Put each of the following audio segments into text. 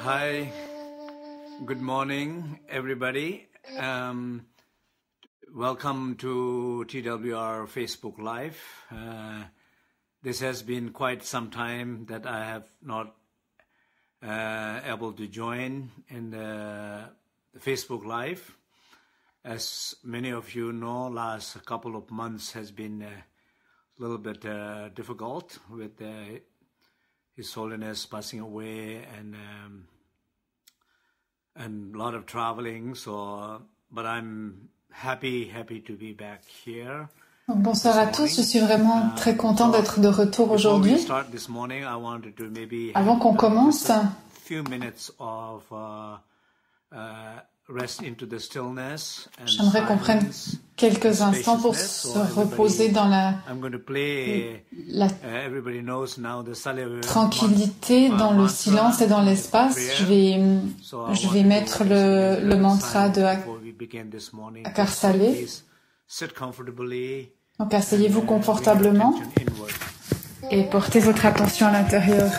Hi, good morning, everybody. Welcome to TWR Facebook Live. This has been quite some time that I have not able to join in the Facebook Live. As many of you know, last couple of months has been a little bit difficult with His Holiness passing away and a lot of traveling. So, but I'm happy to be back here. Bonsoir à tous, je suis vraiment très content d'être de retour aujourd'hui. Avant qu'on commence, j'aimerais qu'on prenne quelques instants pour se reposer dans la tranquillité, dans le silence et dans l'espace. Je vais mettre le mantra de Akar Salé. Donc asseyez-vous confortablement et portez votre attention à l'intérieur.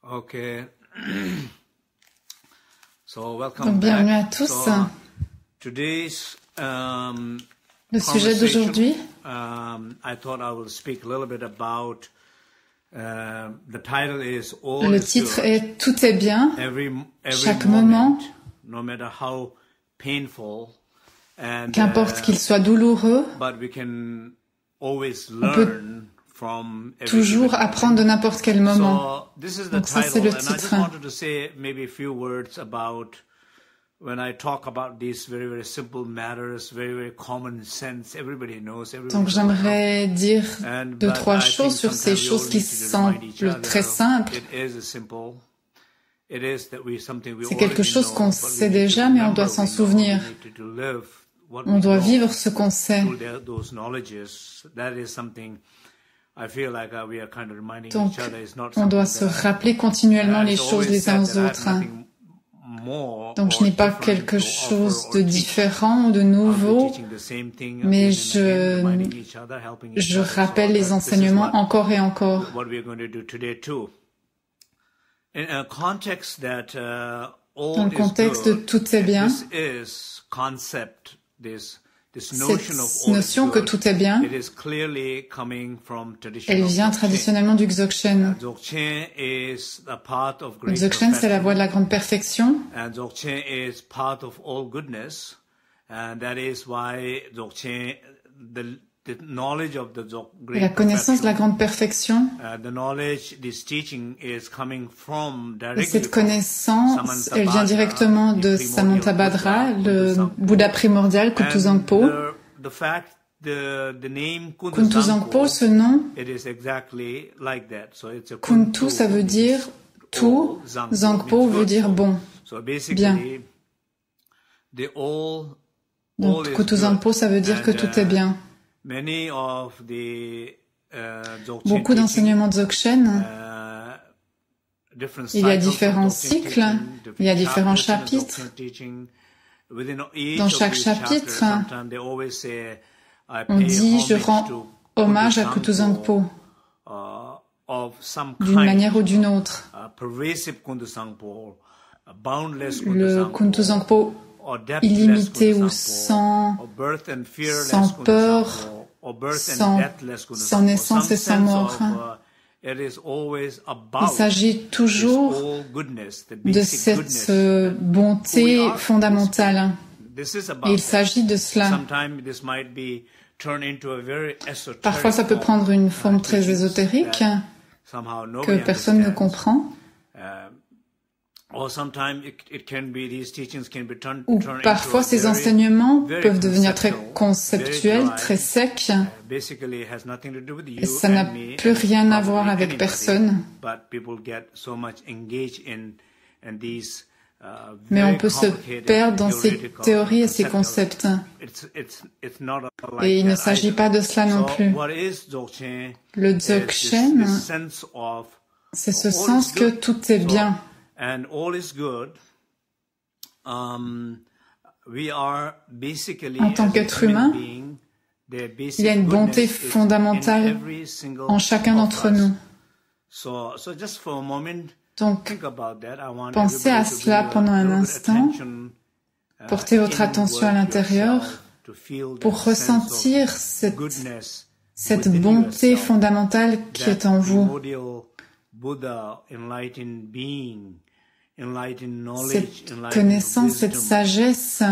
Okay. So Donc, bienvenue à tous. Today's le sujet d'aujourd'hui, I thought I will speak a little bit about the title is all le titre est Tout est bien, every chaque moment, no matter how painful, and qu'importe qu'il soit douloureux, but we can always on peut learn from toujours apprendre de n'importe quel moment. So this is the Donc ça, c'est title, le and I just titre. wanted to say maybe a few words about when I talk about these very simple matters, very common sense. Everybody knows. Donc j'aimerais dire deux, trois choses sur ces choses qui semblent très simples. C'est quelque chose qu'on sait déjà, mais on doit s'en souvenir. On doit vivre ce qu'on sait. Donc, on doit se rappeler continuellement les choses les uns aux autres. Donc, je n'ai pas quelque chose de différent ou de nouveau, mais je rappelle les enseignements encore et encore. Dans le contexte de tout est bien, cette notion que tout est bien, elle vient traditionnellement du Dzogchen. Le Dzogchen, c'est la voie de la grande perfection. Et la connaissance de la grande perfection, et cette connaissance, elle vient directement de Samantabhadra, le Bouddha primordial, Kuntuzangpo. Kuntuzangpo, ce nom, Kuntu, ça veut dire tout, Zangpo veut dire bon, bien. Donc, Kuntuzangpo, ça veut dire que tout est bien. Beaucoup d'enseignements Dzogchen, il y a différents cycles, il y a différents chapitres. Dans chaque chapitre, on dit « je rends hommage à Kuntuzangpo » d'une manière ou d'une autre. Le Kuntuzangpo illimité ou sans peur, sans naissance et sans mort. Il s'agit toujours de cette bonté fondamentale. Et il s'agit de cela. Parfois, ça peut prendre une forme très ésotérique que personne ne comprend. Ou parfois ces enseignements peuvent devenir très conceptuels, très secs, et ça n'a plus rien à voir avec personne. Mais on peut se perdre dans ces théories et ces concepts. Et il ne s'agit pas de cela non plus. Le Dzogchen, c'est ce sens que tout est bien. En tant qu'être humain, il y a une bonté fondamentale en chacun d'entre nous. Donc, pensez à cela pendant un instant, portez votre attention à l'intérieur pour ressentir cette bonté fondamentale qui est en vous. Cette connaissance, cette sagesse,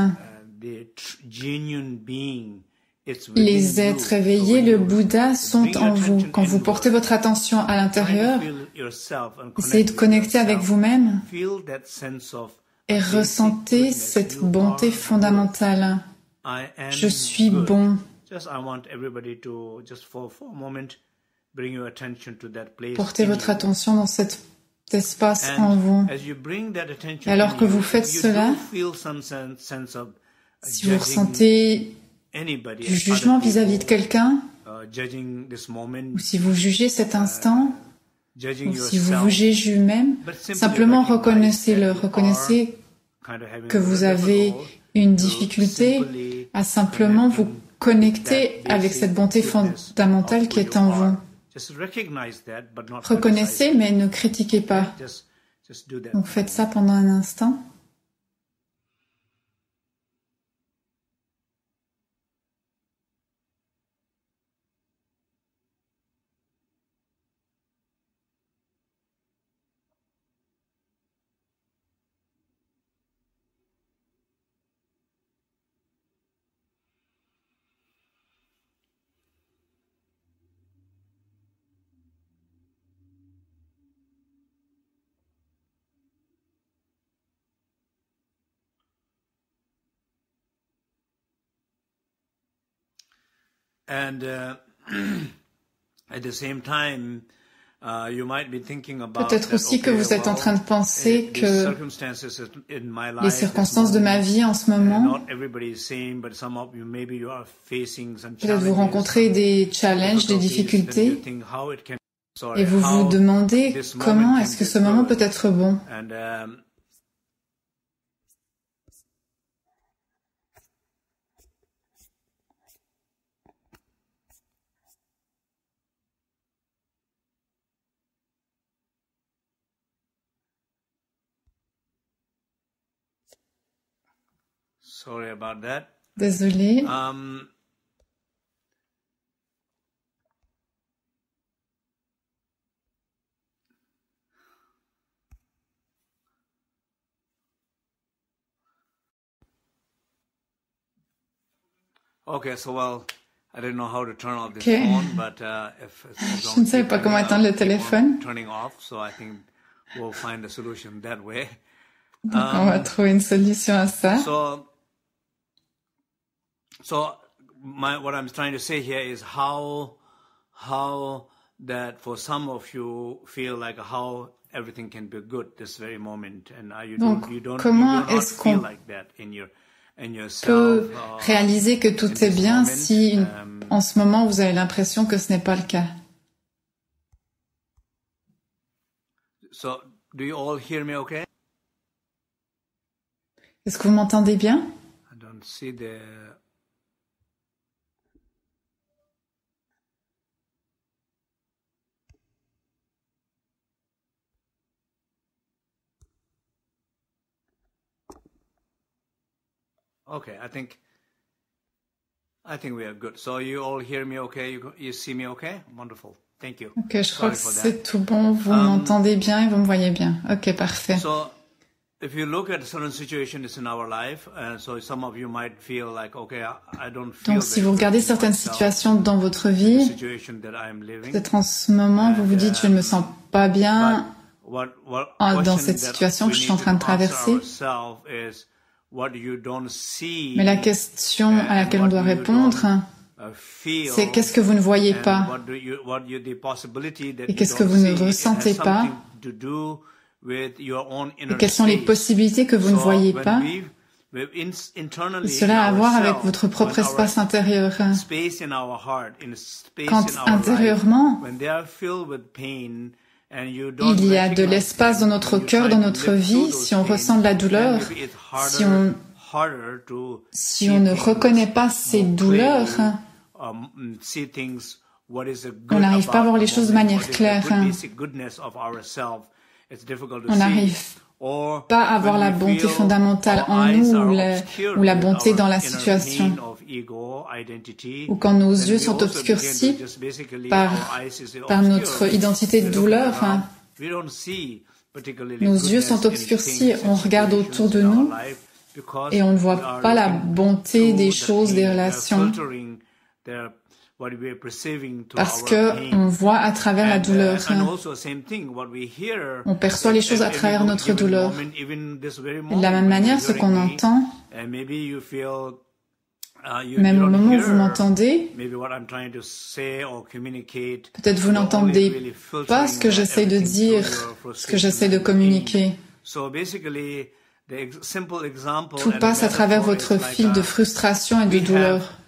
les êtres éveillés, le Bouddha, sont en vous. Quand vous portez votre attention à l'intérieur, essayez de connecter avec vous-même et ressentez cette bonté fondamentale. Je suis bon. Portez votre attention dans cet espace en vous. Et alors que vous faites cela, si vous ressentez du jugement vis-à-vis de quelqu'un, ou si vous jugez cet instant, ou si vous vous jugez vous-même, simplement reconnaissez-le. Reconnaissez que vous avez une difficulté à simplement vous connecter avec cette bonté fondamentale qui est en vous. Reconnaissez, mais ne critiquez pas. Donc faites ça pendant un instant. And at the same time, Peut-être aussi que vous êtes en train de penser que les circonstances de ma vie en ce moment, peut-être vous rencontrez des challenges, des difficultés, et vous vous demandez comment est-ce que ce moment peut être bon. Sorry about that. Désolé. Okay, so well, I didn't know how to turn off this phone, but je ne savais pas comment éteindre le téléphone. Turning off, so I think we'll find a solution that way. Donc on va trouver une solution à ça. So what I'm trying to say here is how that for some of you feel like how everything can be good this very moment, and you don't feel like that in yourself. Peut réaliser que tout est bien si en ce moment vous avez l'impression que ce n'est pas le cas. So do you all hear me okay? Est-ce que vous m'entendez bien? I don't see the... Okay, I think we are good. So you all hear me okay? You see me okay? Wonderful. Thank you. Ok, je crois que c'est tout bon. Vous m'entendez bien et vous me voyez bien. Ok, parfait. So if you look at certain situations in our life, so some of you might feel like, okay, I don't feel. Donc, si vous regardez certaines situations dans votre vie, peut-être en ce moment, vous vous dites, je ne me sens pas bien dans cette situation que je suis en train de traverser. Mais la question à laquelle on doit répondre, c'est qu'est-ce que vous ne voyez pas et qu'est-ce que vous ne ressentez pas et quelles sont les possibilités que vous ne voyez pas. Et cela a à voir avec votre propre espace intérieur. Quand intérieurement, il y a de l'espace dans notre cœur, dans notre vie, si on ressent de la douleur, si on ne reconnaît pas ces douleurs, on n'arrive pas à voir les choses de manière claire. On n'arrive pas à voir la bonté fondamentale en nous ou la bonté dans la situation. Ou quand nos yeux sont obscurcis par notre identité de douleur, nos yeux sont obscurcis, on regarde autour de nous et on ne voit pas la bonté des choses, des relations, parce qu'on voit à travers la douleur. On perçoit les choses à travers notre douleur. Et de la même manière, ce qu'on entend, même au moment où vous m'entendez, peut-être vous n'entendez pas ce que j'essaie de dire, ce que j'essaie de communiquer. Tout passe à travers votre fil de frustration et de douleur.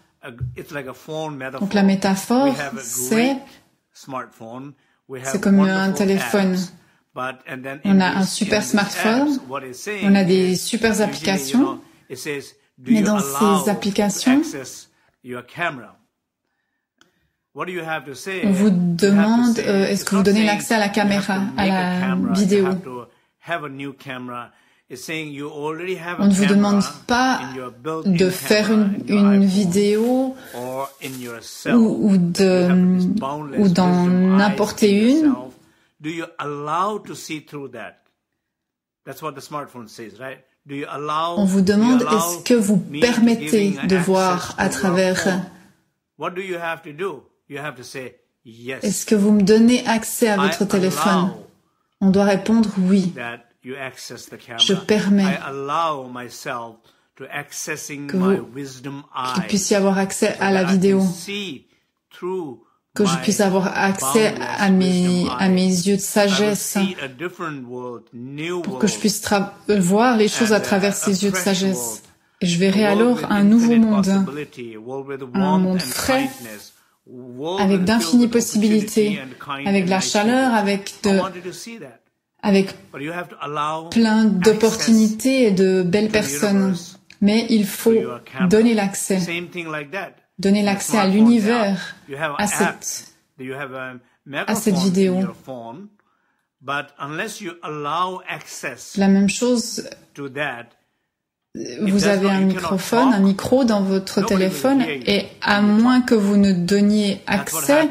Donc la métaphore, c'est comme un téléphone. On a un super smartphone, on a des super applications, mais dans ces applications, on vous demande est-ce que vous donnez l'accès à la caméra, à la vidéo. On ne vous demande pas de faire une vidéo ou d'en importer une. On vous demande est-ce que vous permettez de voir à travers. Est-ce que vous me donnez accès à votre téléphone? On doit répondre oui. Je permets qu'il puisse y avoir accès à la vidéo que je puisse avoir accès à mes yeux de sagesse, pour que je puisse voir les choses à travers ces yeux de sagesse. Et je verrai alors un nouveau monde, un monde frais, avec d'infinies possibilités, avec de la chaleur, avec plein d'opportunités et de belles personnes. Mais il faut donner l'accès. Donner l'accès à l'univers, à cette vidéo. La même chose, vous avez un microphone, un micro dans votre téléphone, et à moins que vous ne donniez accès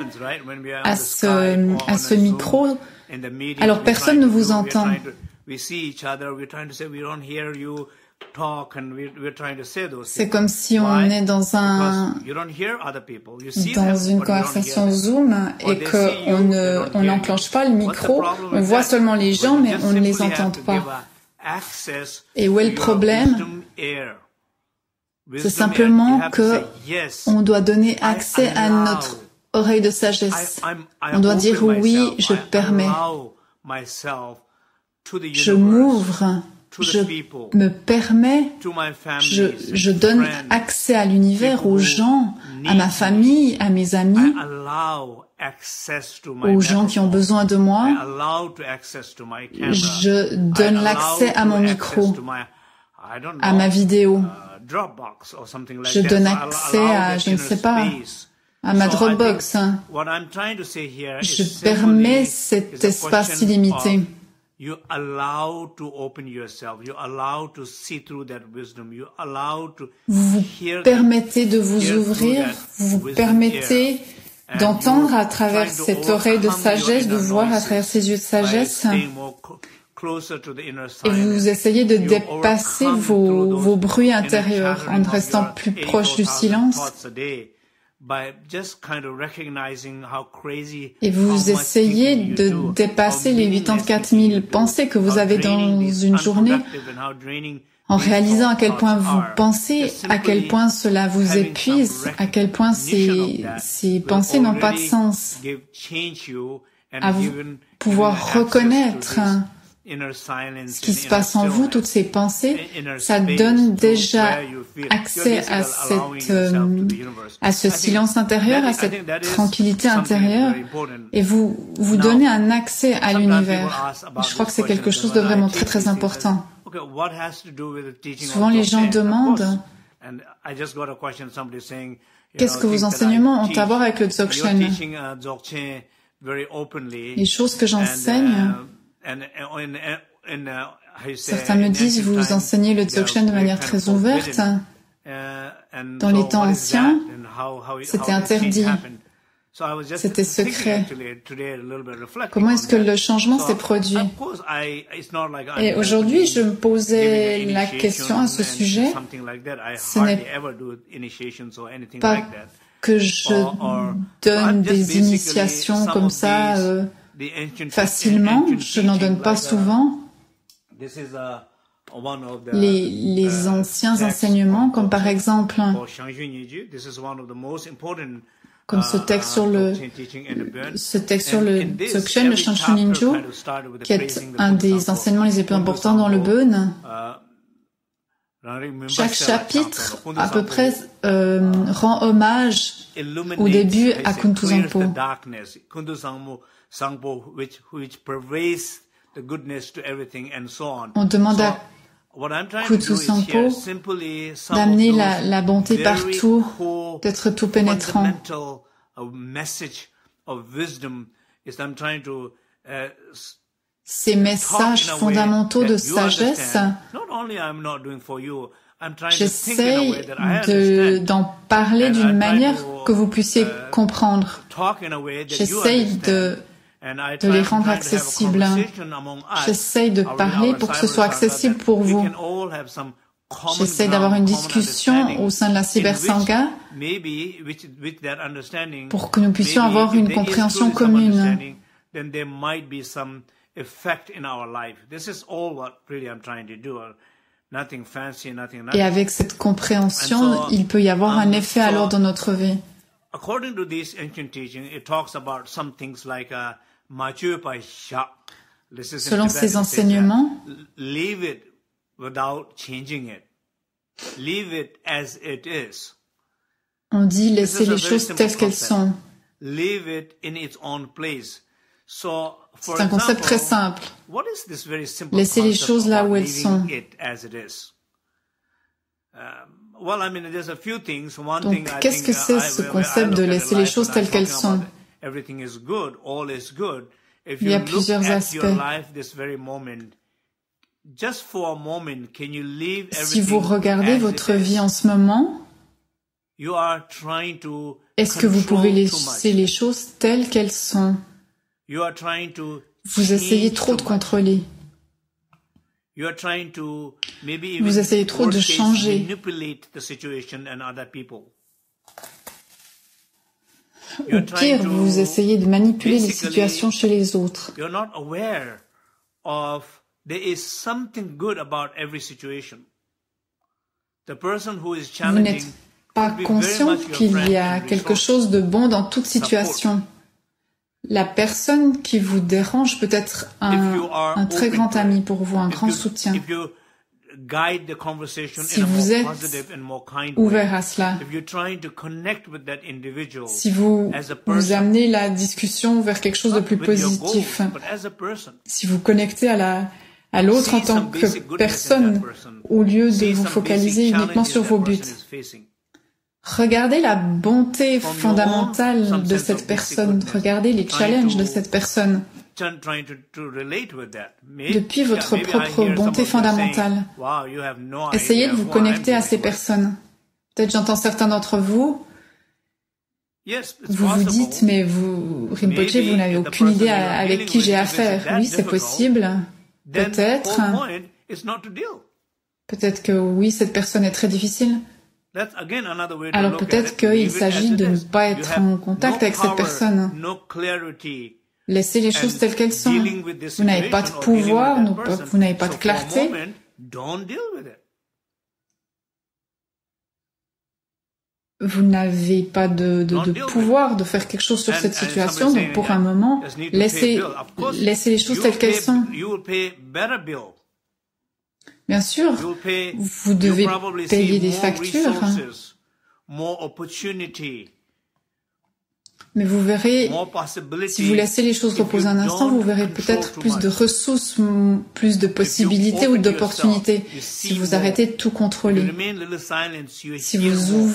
à ce micro, alors personne ne vous entend. C'est comme si on est dans une conversation Zoom et qu'on n'enclenche pas le micro, on voit seulement les gens mais on ne les entend pas. Et où est le problème? C'est simplement que on doit donner accès à notre oreille de sagesse. On doit dire oui, je permets. Je m'ouvre. Je me permets, je donne accès à l'univers, aux gens, à ma famille, à mes amis, aux gens qui ont besoin de moi. Je donne l'accès à mon micro, à ma vidéo. Je donne accès à, je ne sais pas, à ma Dropbox. Je permets cet espace illimité. You allow to open yourself. You allow to see through that wisdom. You allow to vous permettez de vous ouvrir, vous permettez d'entendre à travers cette oreille de sagesse, de voir à travers ces yeux de sagesse, et vous essayez de dépasser vos bruits intérieurs en restant plus proche du silence. Et vous essayez de dépasser les 84 000 pensées que vous avez dans une journée en réalisant à quel point vous pensez, à quel point cela vous épuise, à quel point ces pensées n'ont pas de sens. À vous pouvoir reconnaître ce qui se passe en vous, toutes ces pensées, ça donne déjà accès à ce silence intérieur, à cette tranquillité intérieure, et vous donnez un accès à l'univers. Je crois que c'est quelque chose de vraiment très très important. Souvent les gens demandent qu'est-ce que vos enseignements ont à voir avec le Dzogchen. Les choses que j'enseigne, certains me disent, vous enseignez le Dzogchen de manière très ouverte. Dans les temps anciens, c'était interdit. C'était secret. Comment est-ce que le changement s'est produit? Et aujourd'hui, je me posais la question à ce sujet. Ce n'est pas que je donne des initiations comme ça facilement, je n'en donne pas souvent. Les anciens enseignements, comme par exemple, comme ce texte sur le Dzogchen, le Shanshu-Ninju, qui est un des enseignements les plus importants dans le Bön. Chaque chapitre, à peu près, rend hommage au début à Kuntuzangpo. On demande à Kuntuzangpo d'amener la bonté partout, d'être tout pénétrant. Ces messages fondamentaux de sagesse, j'essaye d'en parler d'une manière que vous puissiez comprendre. J'essaye de les rendre accessibles. J'essaye de parler pour que ce soit accessible pour vous. J'essaye d'avoir une discussion au sein de la cybersangha pour que nous puissions avoir une compréhension commune. Et avec cette compréhension, il peut y avoir un effet alors dans notre vie. according to this ancient teaching, it talks about some things like selon ces enseignements, leave it without changing it. Leave it as it is. On dit laisser les choses telles qu'elles sont. Leave it in its own place. So, c'est un concept très simple. Laisser les choses là où elles sont. Donc, qu'est-ce que c'est ce concept de laisser les choses telles qu'elles sont? Il y a plusieurs aspects. Si vous regardez votre vie en ce moment, est-ce que vous pouvez laisser les choses telles qu'elles sont? Vous essayez trop de contrôler. Vous essayez trop de changer. Ou pire, vous essayez de manipuler les situations chez les autres. Vous n'êtes pas conscient qu'il y a quelque chose de bon dans toute situation. La personne qui vous dérange peut être un très grand ami pour vous, un grand soutien. Si vous êtes ouvert à cela, si vous amenez la discussion vers quelque chose de plus positif, si vous connectez à l'autre en tant que personne, au lieu de vous focaliser uniquement sur vos buts. Regardez la bonté fondamentale de cette personne. Regardez les challenges de cette personne. Depuis votre propre bonté fondamentale, essayez de vous connecter à ces personnes. Peut-être j'entends certains d'entre vous, vous vous dites, mais vous, Rinpoché, vous n'avez aucune idée avec qui j'ai affaire. Oui, c'est possible. Peut-être. Peut-être que oui, cette personne est très difficile. Alors peut-être qu'il s'agit de ne pas être en contact avec cette personne. Laissez les choses telles qu'elles sont. Vous n'avez pas de pouvoir, vous n'avez pas de clarté. Vous n'avez pas de pouvoir de faire quelque chose sur cette situation, donc pour un moment, laissez les choses telles qu'elles sont. Bien sûr, vous devez payer des factures, mais vous verrez, si vous laissez les choses reposer un instant, vous verrez peut-être plus de ressources, plus de possibilités ou d'opportunités, si vous arrêtez de tout contrôler. Si vous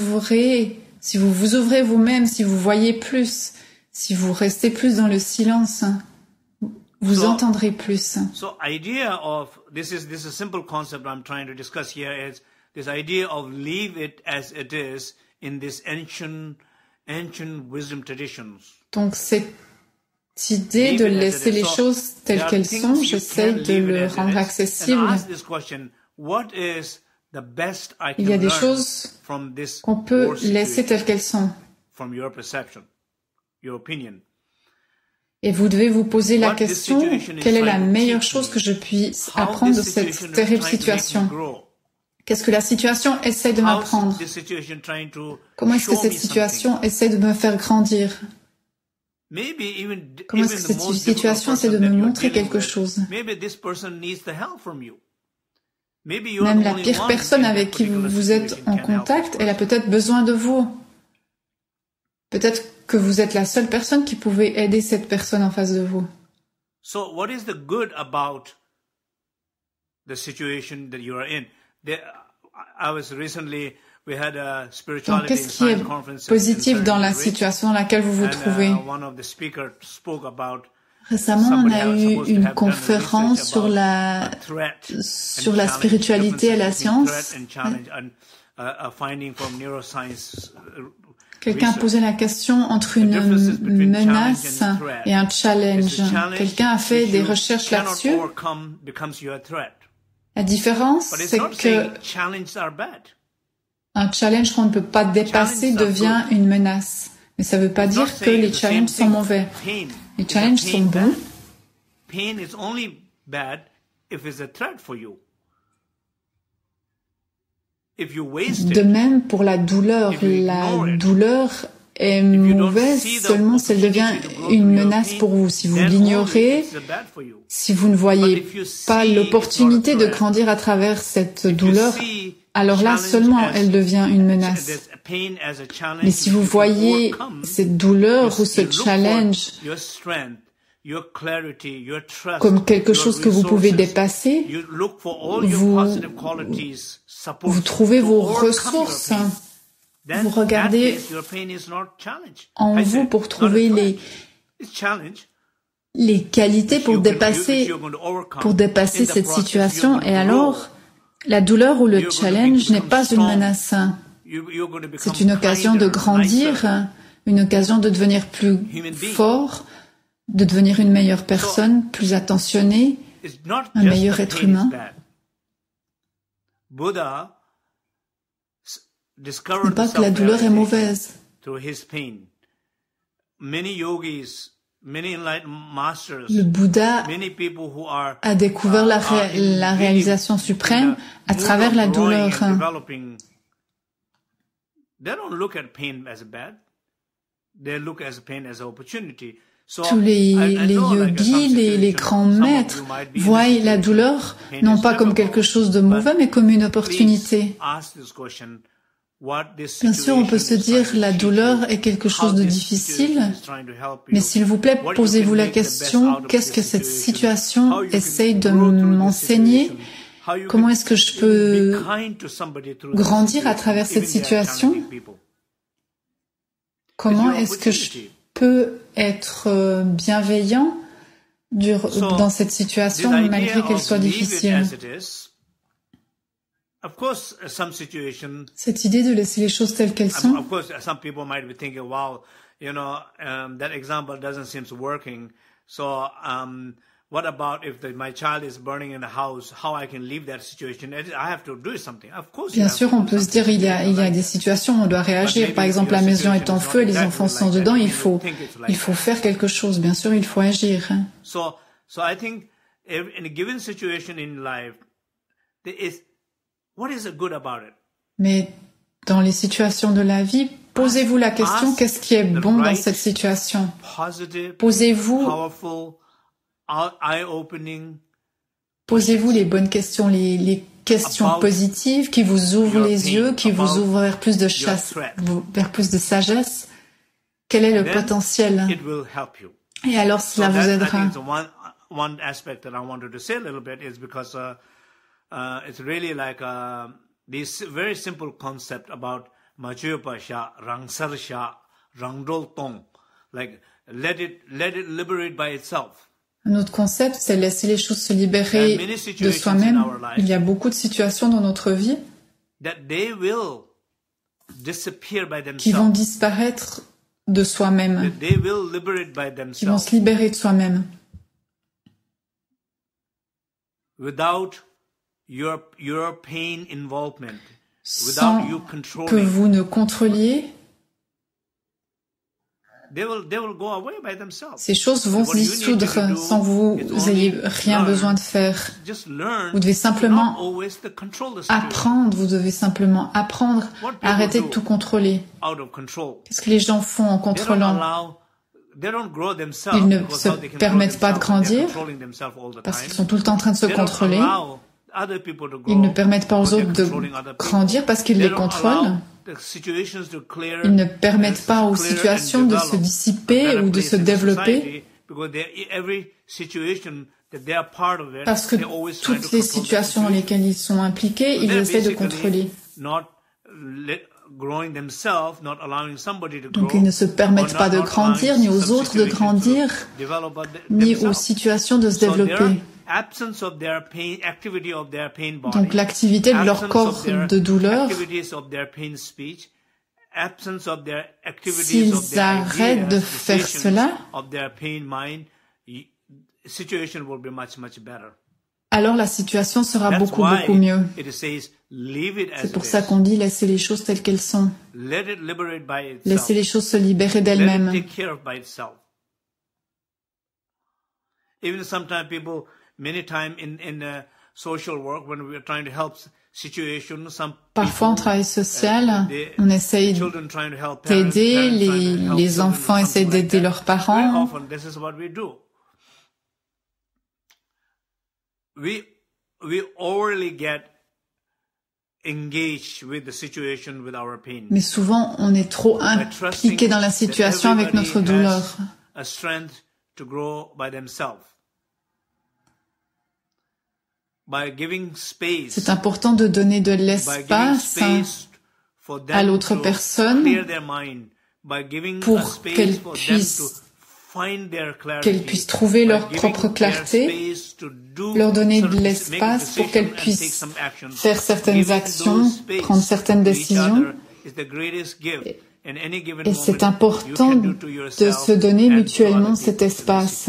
vous ouvrez vous-même, si vous voyez plus, si vous restez plus dans le silence, vous entendrez plus. So idea of this is a simple concept I'm trying to discuss here is this idea of leave it as it is in this ancient wisdom traditions. Donc cette idée de laisser les choses telles qu'elles sont, j'essaie de le rendre accessible. Il y a des choses qu'on peut laisser telles qu'elles sont. Et vous devez vous poser la question, quelle est la meilleure chose que je puisse apprendre de cette terrible situation? Qu'est-ce que la situation essaie de m'apprendre? Comment est-ce que cette situation essaie de me faire grandir? Comment est-ce que cette situation essaie de me montrer quelque chose? Même la pire personne avec qui vous êtes en contact, elle a peut-être besoin de vous. Peut-être que vous êtes la seule personne qui pouvait aider cette personne en face de vous. So what is the good about the situation that you are in? Donc, qu'est-ce qui est positif dans la situation dans laquelle vous vous trouvez? Récemment, on a eu une conférence sur la spiritualité et la science. Quelqu'un a posé la question entre une menace et un challenge. Quelqu'un a fait des recherches là-dessus. La différence, c'est que un challenge qu'on ne peut pas dépasser devient une menace. Mais ça ne veut pas dire que les challenges sont mauvais. Les challenges sont bons. De même pour la douleur est mauvaise seulement si elle devient une menace pour vous. Si vous l'ignorez, si vous ne voyez pas l'opportunité de grandir à travers cette douleur, alors là seulement elle devient une menace. Mais si vous voyez cette douleur ou ce challenge comme quelque chose que vous pouvez dépasser, vous trouvez vos ressources. Vous regardez en vous pour trouver les qualités pour dépasser cette situation. Et alors, la douleur ou le challenge n'est pas une menace. C'est une occasion de grandir, une occasion de devenir plus fort, de devenir une meilleure personne, plus attentionnée, un meilleur être humain. Ce n'est pas que la douleur est mauvaise. Le Bouddha a découvert la réalisation suprême à travers la douleur. Tous les yogis, les grands maîtres voient la douleur non pas comme quelque chose de mauvais, mais comme une opportunité. Bien sûr, on peut se dire la douleur est quelque chose de difficile, mais s'il vous plaît, posez-vous la question, qu'est-ce que cette situation essaye de m'enseigner? Comment est-ce que je peux grandir à travers cette situation? Comment est-ce que je peux être bienveillant dans cette situation malgré qu'elle soit difficile? Cette idée de laisser les choses telles qu'elles sont. What about if my child is burning in the house? How I can leave that situation? I have to do something. Of course. Bien sûr, on peut se dire il y a des situations où on doit réagir. Par exemple, la maison est en feu et les enfants sont dedans. Il faut faire quelque chose. Bien sûr, il faut agir. So I think in a given situation in life, there is what is good about it? Mais dans les situations de la vie, posez-vous la question qu'est-ce qui est bon dans cette situation? Posez-vous les bonnes questions, les questions positives qui vous ouvrent les yeux, qui vous ouvrent vers plus de sagesse. Quel est le potentiel? Et alors cela vous aidera. One aspect that I wanted to say a little bit is because it's really like this very simple concept about Machupa Sha, Rangsar Sha, Rangdol Tong, like let it liberate by itself. Un autre concept, c'est laisser les choses se libérer de soi-même. Il y a beaucoup de situations dans notre vie qui vont disparaître de soi-même, qui vont se libérer de soi-même. Sans que vous ne contrôliez, ces choses vont se dissoudre sans que vous ayez rien besoin de faire. Vous devez simplement apprendre, à arrêter de tout contrôler. Qu'est-ce que les gens font en contrôlant? Ils ne se permettent pas de grandir parce qu'ils sont tout le temps en train de se contrôler. Ils ne permettent pas aux autres de grandir parce qu'ils les contrôlent. Ils ne permettent pas aux situations de se dissiper ou de se développer parce que toutes les situations dans lesquelles ils sont impliqués, ils essaient de contrôler. Donc ils ne se permettent pas de grandir, ni aux autres de grandir, ni aux situations de se développer. Donc l'activité de leur corps de douleur, s'ils arrêtent de faire cela, alors la situation sera beaucoup mieux. C'est pour ça qu'on dit laisser les choses telles qu'elles sont. Laisser les choses se libérer d'elles-mêmes. Even sometimes people, many times in Parfois, en travail social, on essaye d'aider, les enfants essayent d'aider leurs parents. Mais souvent, on est trop impliqué dans la situation avec notre douleur. C'est important de donner de l'espace à l'autre personne pour qu'elle puisse trouver leur propre clarté, leur donner de l'espace pour qu'elle puisse faire certaines actions, prendre certaines décisions. Et c'est important de se donner mutuellement cet espace.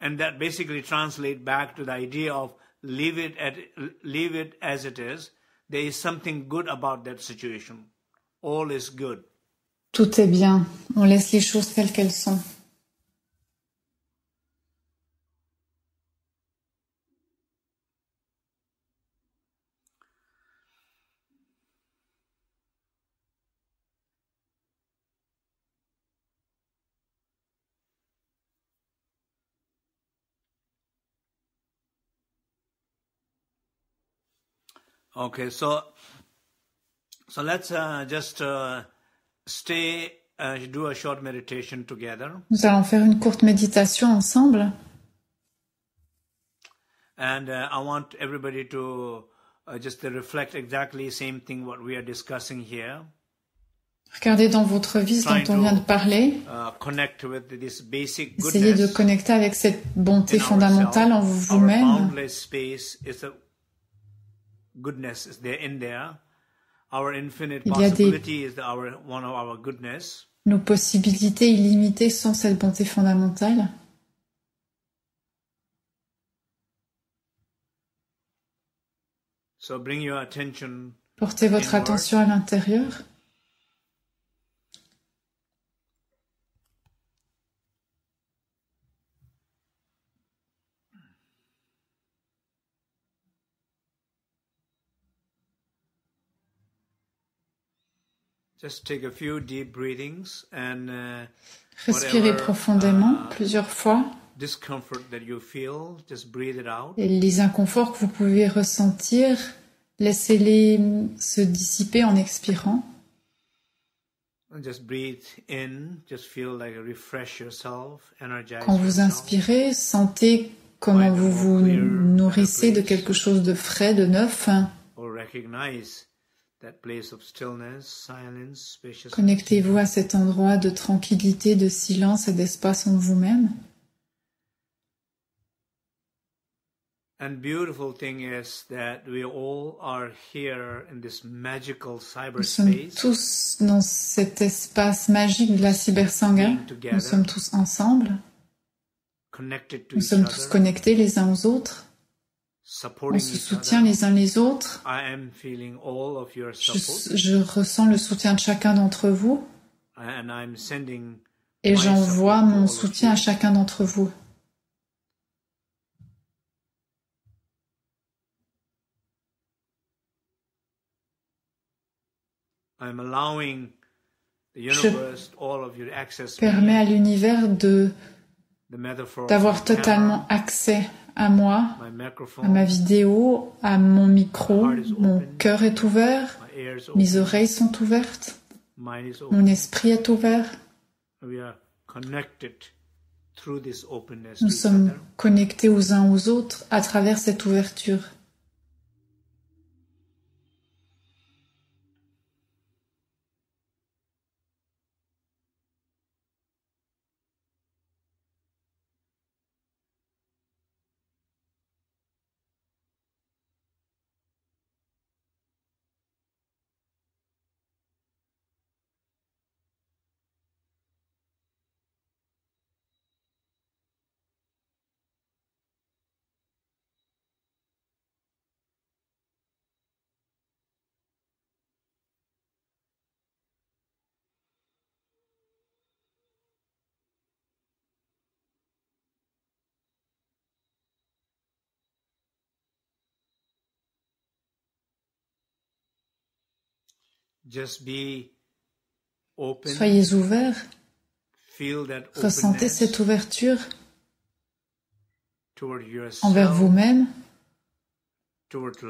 And that basically translates back to the idea of leave it as it is. There is something good about that situation. All is good. Tout est bien. On laisse les choses telles qu'elles sont. Okay, so let's just do a short meditation together. Nous allons faire une courte méditation ensemble. And I want everybody to just reflect exactly the same thing what we are discussing here. Regardez dans votre vie ce dont on vient de parler. Essayez de connecter avec cette bonté fondamentale en vous-même. Goodness is there in there. Our infinite Il y a possibility is one of our goodness. Nos possibilités illimitées sont cette bonté fondamentale. So bring your attention. Portez votre attention à l'intérieur. Just take a few deep breathings and respirez profondément plusieurs fois. Discomfort that you feel, just breathe it out. Et les inconforts que vous pouvez ressentir, laissez-les se dissiper en expirant. And just breathe in, just feel like refresh yourself, energize Quand vous inspirez, sentez comment vous vous nourrissez de quelque chose de frais, de neuf. Or recognize that place of stillness, silence, spaciousness. Connectez-vous à cet endroit de tranquillité, de silence et d'espace en vous-même. And beautiful thing is that we all are here in this magical cyberspace. Nous sommes tous dans cet espace magique de la cybersanga. Nous sommes tous ensemble. Nous sommes tous connectés les uns aux autres. On se soutient les uns les autres. Je ressens le soutien de chacun d'entre vous. Et j'envoie mon soutien à chacun d'entre vous. Je permets à l'univers d'avoir totalement accès à moi, à ma vidéo, à mon micro. Mon cœur est ouvert, mes oreilles sont ouvertes, mon esprit est ouvert. Nous sommes connectés aux uns aux autres à travers cette ouverture. Soyez ouverts. Ressentez cette ouverture envers vous-même,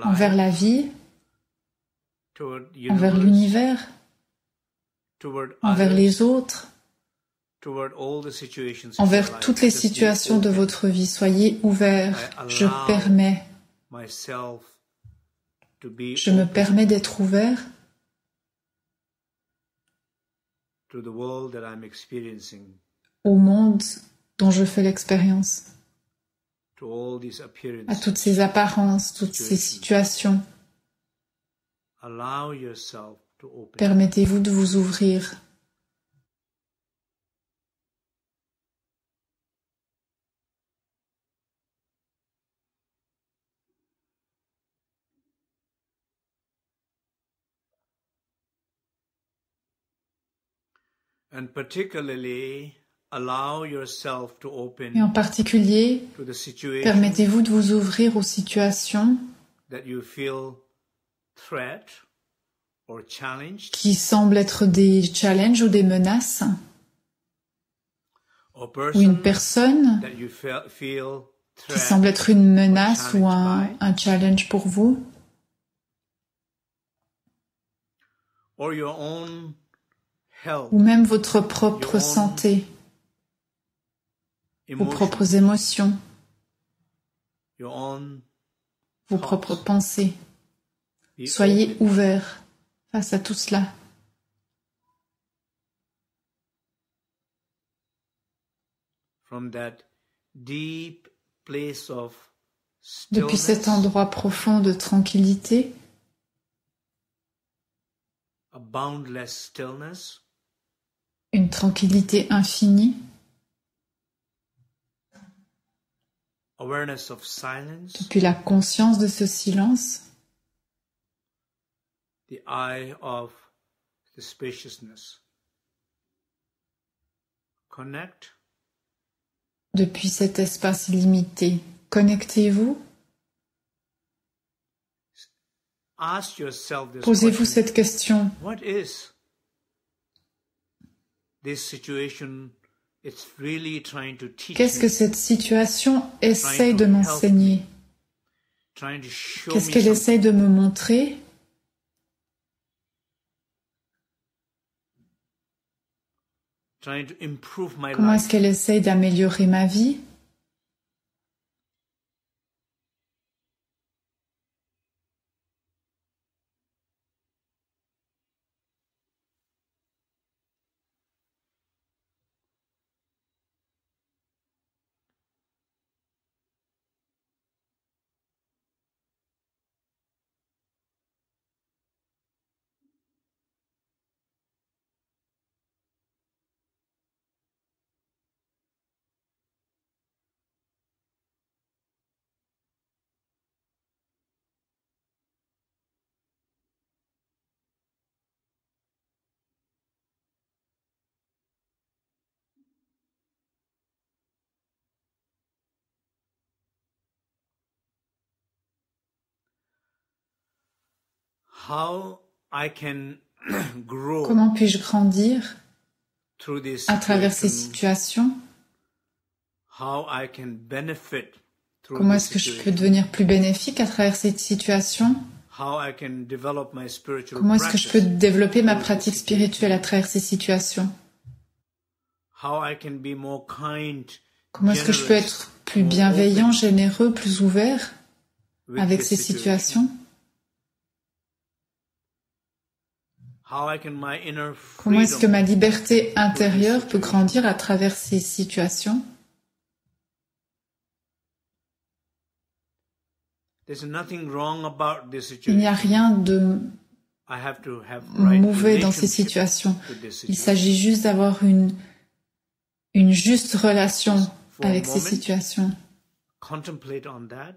envers la vie, envers l'univers, envers les autres, envers toutes les situations de votre vie. Soyez ouverts. Je me permets d'être ouvert au monde dont je fais l'expérience, à toutes ces apparences, toutes ces situations. Permettez-vous de vous ouvrir. And particularly, allow yourself to open Et en particulier, to the situation permettez-vous de vous ouvrir aux situations that you feel threat or challenged, qui semblent être des challenges ou des menaces, or ou une person personne that you feel qui threat semble être une menace or ou challenged by, un challenge pour vous, or your own health, ou même votre propre santé, vos propres émotions, your own vos propres pensées. Soyez ouverts face à tout cela. from that deep place of Depuis cet stillness, endroit profond de tranquillité, a boundless stillness, une tranquillité infinie, awareness of silence, depuis la conscience de ce silence, the eye of the spaciousness. Connect, depuis cet espace illimité. Connectez-vous, ask yourself this posez-vous question. cette question. What is this situation? It's really trying to teach Qu'est-ce que me, cette situation essaye de m'enseigner? trying to show Qu'est-ce me qu'elle something, essaye de me montrer? trying to improve my Comment est-ce life. qu'elle essaye d'améliorer ma vie? How I can grow Comment puis-je grandir through this à travers ces situation, situations? how I can benefit through Comment this est-ce que je peux situation, devenir plus bénéfique à travers cette situation? how I can develop my spiritual Comment est-ce que je peux practice, développer ma pratique spirituelle à travers ces situations? how I can be more kind, Comment est-ce que je peux generous, être plus more bienveillant, open généreux, plus ouvert with avec this ces situation, situations? how I can my inner Comment est-ce que ma freedom liberté intérieure peut grandir à travers ces situations? There's nothing wrong about this Il n'y a situation. rien de I have to have right mauvais dans ces relationship situations. with this Il situation. s'agit juste d'avoir une juste relation For a avec ces moment, situations. contemplate on that,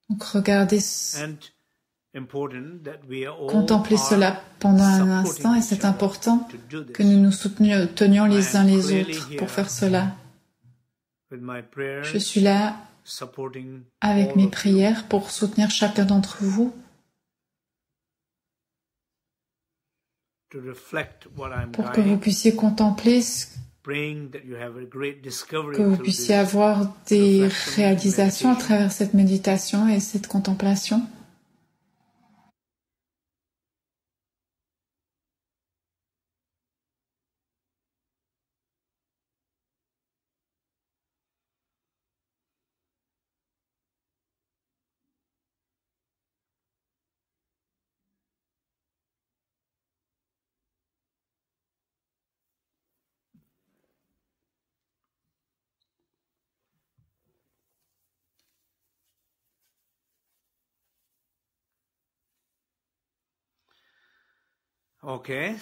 Donc regardez, and important that we all contemplez are cela pendant un supporting instant et each c'est other important to do que this. nous nous soutenions les uns les clearly autres here pour faire cela. With my Je prayers, suis là supporting avec all mes of you. prières pour soutenir chacun d'entre vous. pour que vous puissiez contempler, que vous puissiez avoir des réalisations à travers cette méditation et cette contemplation. Okay.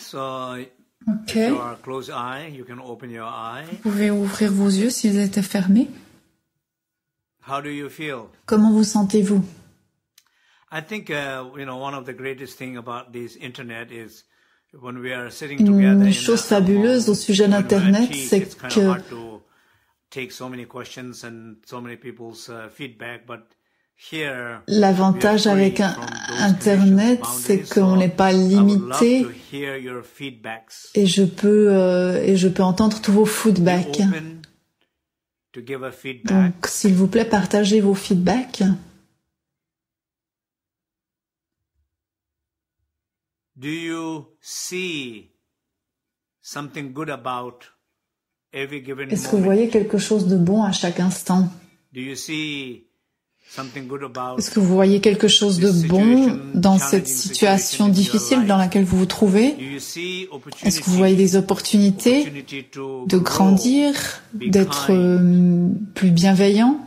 Close eye, you can open your eye. Vous pouvez ouvrir vos yeux s'ils étaient fermés. How do you feel? Comment vous sentez-vous? I think one of the greatest thing about this internet is when we are sitting together. Une chose fabuleuse au sujet d'Internet, c'est que take so many questions and so many people's feedback, but l'avantage avec Internet, c'est qu'on n'est pas limité et je peux entendre tous vos feedbacks. Donc, s'il vous plaît, partagez vos feedbacks. Est-ce que vous voyez quelque chose de bon à chaque instant? Est-ce que vous voyez quelque chose de bon dans cette situation difficile dans laquelle vous vous trouvez? Est-ce que vous voyez des opportunités de grandir, d'être plus bienveillant?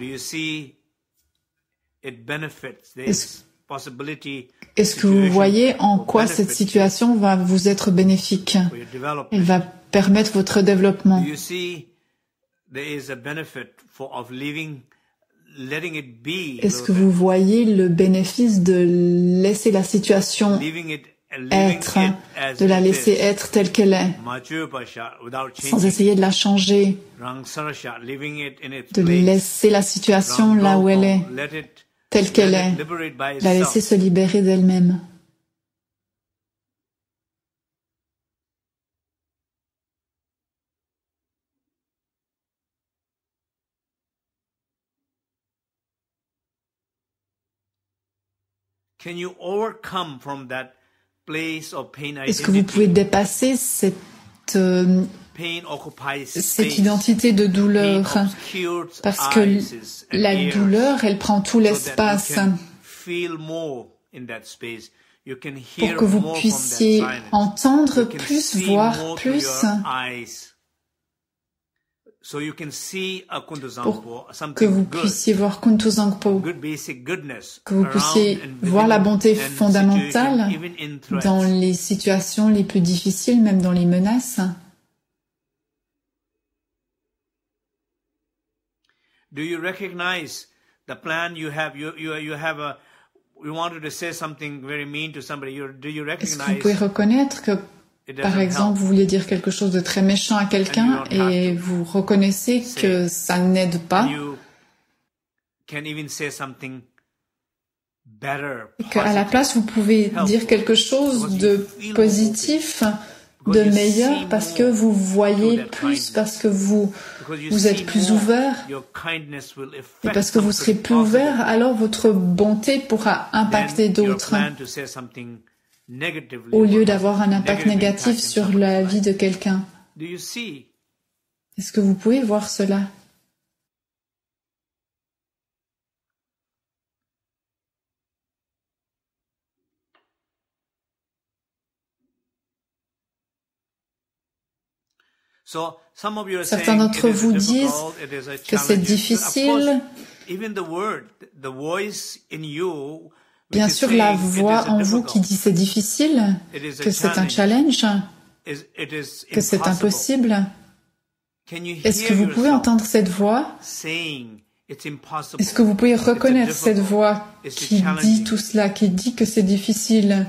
Est-ce que vous voyez en quoi cette situation va vous être bénéfique? Elle va permettre votre développement. Est-ce que vous voyez le bénéfice de laisser la situation être, de la laisser être telle qu'elle est, sans essayer de la changer, de laisser la situation là où elle est, telle qu'elle est, la laisser se libérer d'elle-même? Est-ce que vous pouvez dépasser cette identité de douleur? Parce que la douleur, elle prend tout l'espace. Pour que vous puissiez entendre plus, voir plus. Pour que vous puissiez voir Kuntuzangpo, que vous puissiez voir la bonté fondamentale dans les situations les plus difficiles, même dans les menaces. Est-ce que vous pouvez reconnaître que par exemple, vous vouliez dire quelque chose de très méchant à quelqu'un et vous reconnaissez que ça n'aide pas et qu'à la place, vous pouvez dire quelque chose de positif, de meilleur parce que vous voyez plus, parce que vous êtes plus ouvert et parce que vous serez plus ouvert, alors votre bonté pourra impacter d'autres. Au lieu d'avoir un impact négatif sur la vie de quelqu'un. Est-ce que vous pouvez voir cela? Certains d'entre vous disent que c'est difficile. Bien sûr, la voix en vous qui dit c'est difficile, que c'est un challenge, que c'est impossible. Est-ce que vous pouvez entendre cette voix? Est-ce que vous pouvez reconnaître cette voix qui dit tout cela, qui dit que c'est difficile?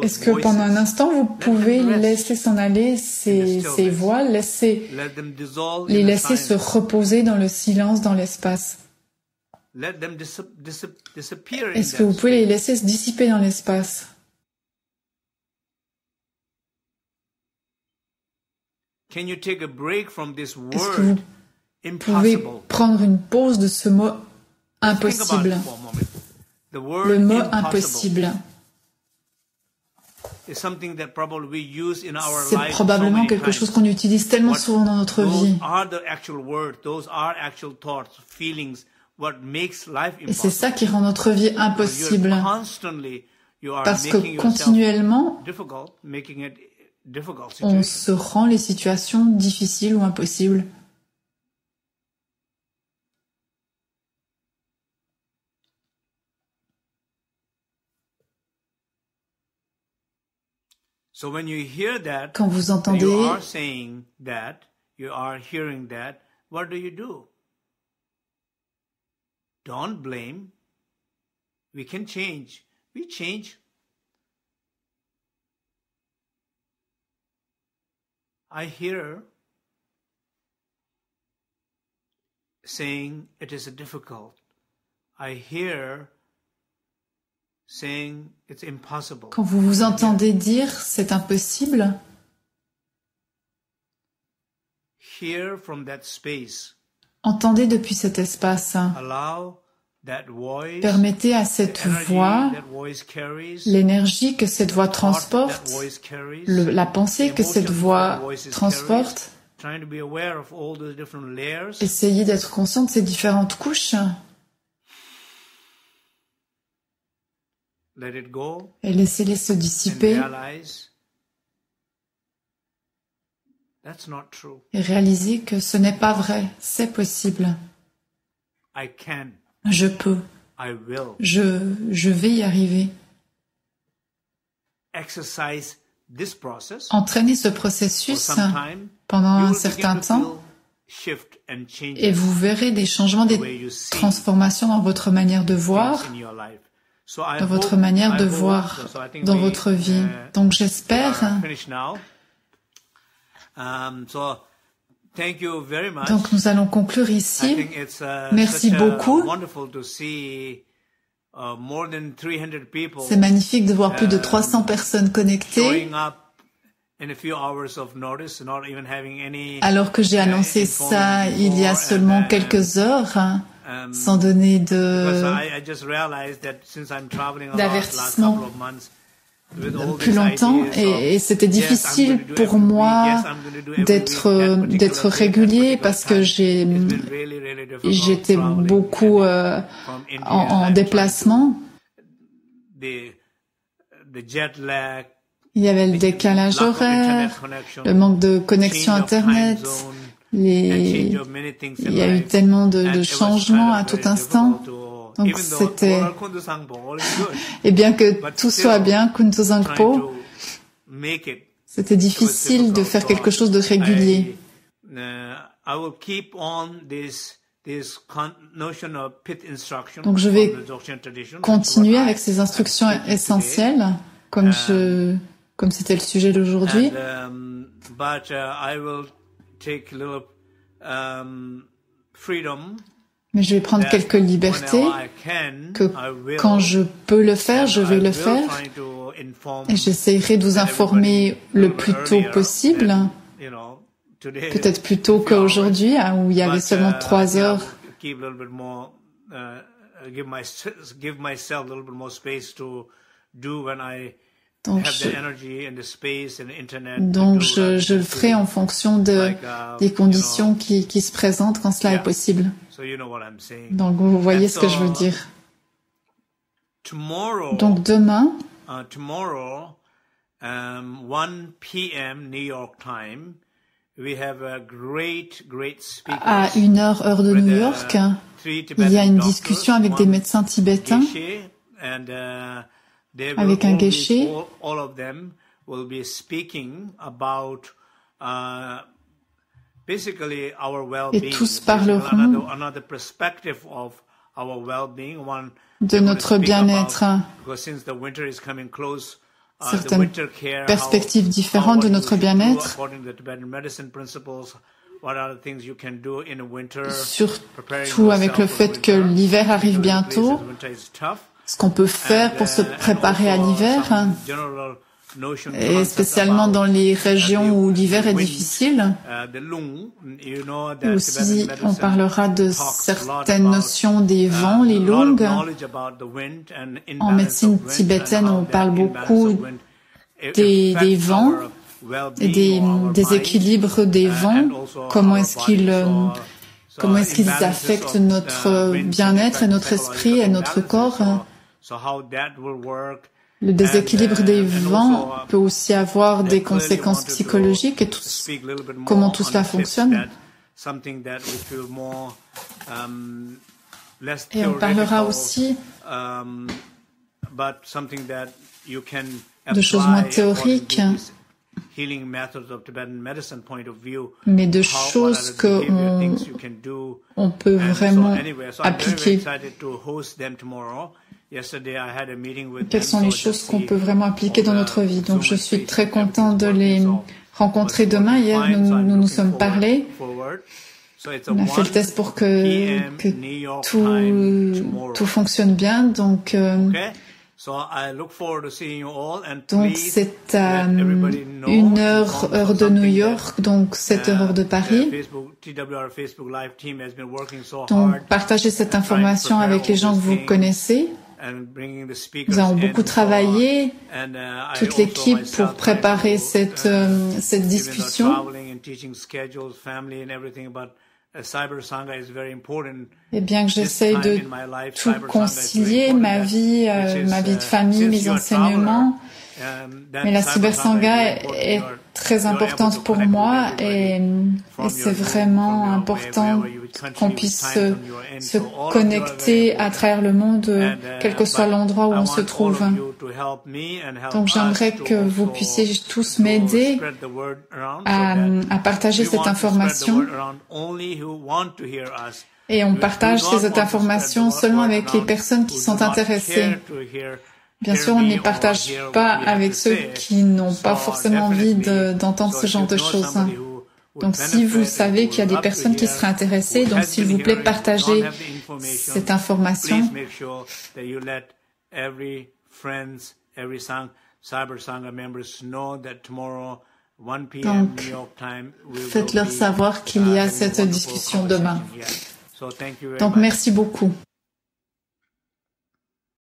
Est-ce que pendant un instant, vous pouvez laisser s'en aller ces voix, les laisser se reposer dans le silence, dans l'espace? Est-ce que vous pouvez les laisser se dissiper dans l'espace? Est-ce que vous pouvez prendre une pause de ce mot impossible? Le mot impossible. C'est probablement quelque chose qu'on utilise tellement souvent dans notre vie. Et c'est ça qui rend notre vie impossible. Parce que continuellement, on se rend les situations difficiles ou impossibles. Quand vous entendez don't blame. We can change. We change. I hear saying it is difficult. I hear saying it's impossible. Quand vous vous entendez dire c'est impossible, hear from that space. Entendez depuis cet espace. Permettez à cette voix, l'énergie que cette voix transporte, la pensée que cette voix transporte. Essayez d'être conscient de ces différentes couches. Et laissez-les se dissiper. Et réalisez que ce n'est pas vrai, c'est possible. Je peux. Je vais y arriver. Entraînez ce processus pendant un certain temps et vous verrez des changements, des transformations dans votre manière de voir, dans votre manière de voir dans votre vie. Donc j'espère... Donc nous allons conclure ici. Merci beaucoup. C'est magnifique de voir plus de 300 personnes connectées. Alors que j'ai annoncé ça il y a seulement quelques heures, sans donner d'avertissement plus longtemps, et c'était difficile pour moi d'être régulier parce que j'étais beaucoup en déplacement. Il y avait le décalage horaire, le manque de connexion Internet. Il y a eu tellement de changements à tout instant. Donc c'était... Et bien que tout soit bien, Kuntuzangpo, c'était difficile de faire quelque chose de régulier. Donc je vais continuer avec ces instructions essentielles, comme c'était le sujet d'aujourd'hui. Mais je vais prendre quelques libertés, que quand je peux le faire, je vais le faire. Et j'essaierai de vous informer le plus tôt possible, peut-être plus tôt qu'aujourd'hui, où il y avait seulement 3 heures. Donc je le ferai en fonction des conditions qui se présentent quand cela est possible. Donc vous voyez ce que je veux dire. Donc demain, 1 p.m. New York time, we have a great speaker. À 1h heure de New York, il y a une discussion avec des médecins tibétains, avec un Gueshe. All of them will be speaking about basically our well-being. Et tous parleront another perspective of our well-being, de notre bien-être. Certaines perspectives différentes de notre bien-être. Surtout avec le fait que l'hiver arrive bientôt. Ce qu'on peut faire pour se préparer à l'hiver. et spécialement dans les régions où l'hiver est difficile. Et aussi, on parlera de certaines notions des vents, les lungs. En médecine tibétaine, on parle beaucoup des vents et des équilibres des vents. Comment est-ce qu'ils affectent notre bien-être et notre esprit et notre corps. Le déséquilibre des vents peut aussi avoir des conséquences psychologiques et comment tout cela fonctionne. Et on parlera aussi de choses moins théoriques, mais de choses qu'on peut vraiment appliquer. Quelles sont les choses qu'on peut vraiment appliquer dans notre vie? Donc je suis très contente de les rencontrer demain. Hier, nous nous sommes parlé. On a fait le test pour que tout fonctionne bien. Donc c'est à 1h, heure de New York, donc 7h, heure de Paris. Donc partagez cette information avec les gens que vous connaissez. Nous avons beaucoup travaillé, toute l'équipe, pour préparer cette discussion. Et bien que j'essaye de tout concilier, ma vie de famille, mes enseignements, mais la cybersangha est très importante pour moi et c'est vraiment important qu'on puisse se connecter à travers le monde, quel que soit l'endroit où on se trouve. Donc j'aimerais que vous puissiez tous m'aider à partager cette information. Et on partage cette information seulement avec les personnes qui sont intéressées. Bien sûr, on ne les partage pas avec ceux qui n'ont pas forcément envie d'entendre ce genre de choses. Donc, si vous savez qu'il y a des personnes qui seraient intéressées, donc s'il vous plaît, partagez cette information. Donc, faites-leur savoir qu'il y a cette discussion demain. Donc, merci beaucoup.